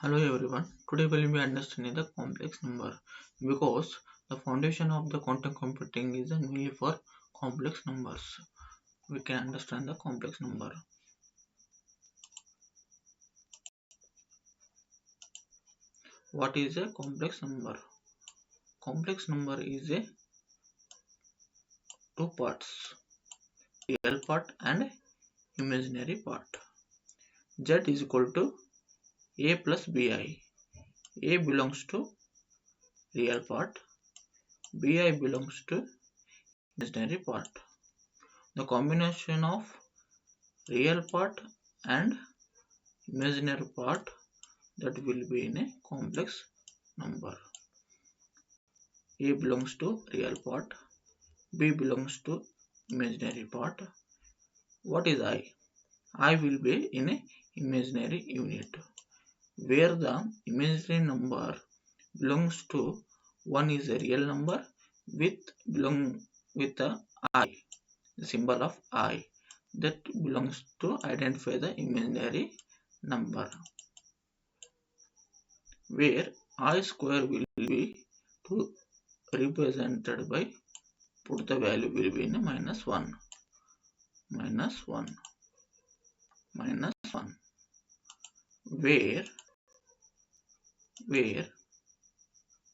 Hello everyone. Today we will be understanding the complex number because the foundation of the quantum computing is mainly for complex numbers. We can understand the complex number. What is a complex number? Complex number is a two parts, real part and imaginary part. Z is equal to A plus Bi. A belongs to real part, Bi belongs to imaginary part. The combination of real part and imaginary part that will be in a complex number. A belongs to real part, B belongs to imaginary part. What is I? I will be in a imaginary unit where the imaginary number belongs to one is a real number with the I, the symbol of I that belongs to identify the imaginary number, where I square will be to represented by put the value will be in minus 1 minus 1 minus 1 where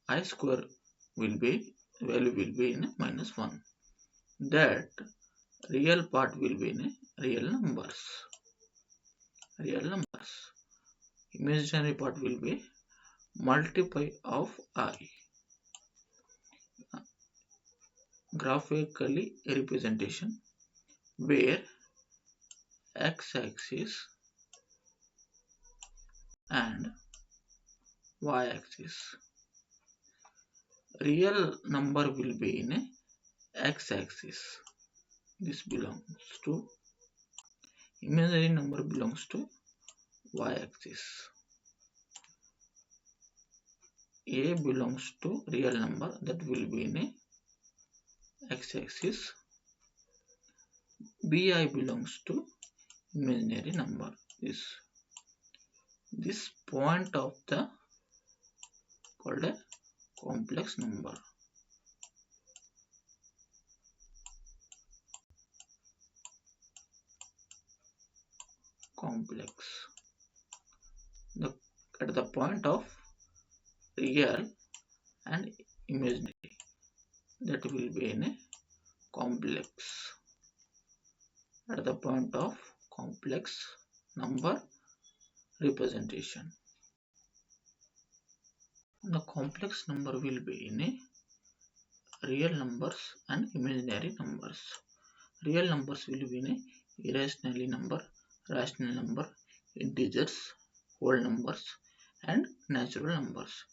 I square will be value will be in minus 1. That real part will be in real numbers. Imaginary part will be multiply of I. Graphically representation where x-axis and y-axis. Real number will be in x-axis. This belongs to imaginary number belongs to y-axis. A belongs to real number that will be in x-axis. Bi belongs to imaginary number. This point of the called a complex number. Complex. At the point of real and imaginary that will be in a complex. At the point of complex number representation. The complex number will be in a real numbers and imaginary numbers. Real numbers will be in a irrational number, rational number, integers, whole numbers and natural numbers.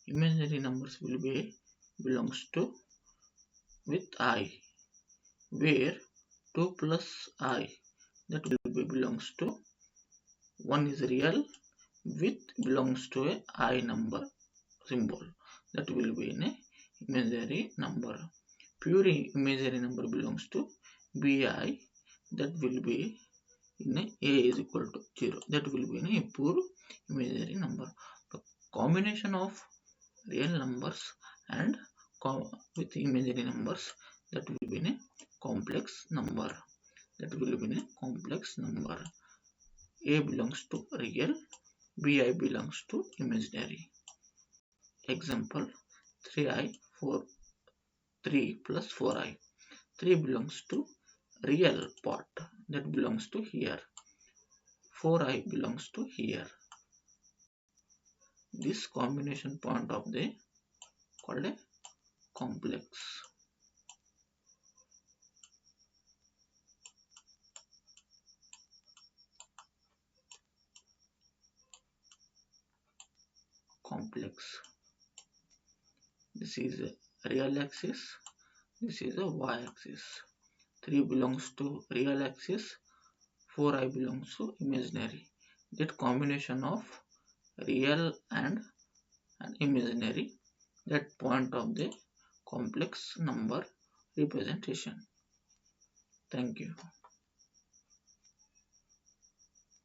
Imaginary numbers will be belongs to with I, where 2 plus I that will be belongs to 1 is real with belongs to a I number symbol that will be in a imaginary number. Pure imaginary number belongs to Bi that will be in a is equal to 0 that will be in a pure imaginary number. The combination of real numbers and with imaginary numbers that will be in a complex number. A belongs to real, Bi belongs to imaginary. Example 3 plus 4i. 3 belongs to real part that belongs to here. 4i belongs to here. This combination point of the called a complex. This is a real axis. This is a y-axis. 3 belongs to real axis. 4i belongs to imaginary. That combination of real and imaginary, that point of the complex number representation. Thank you.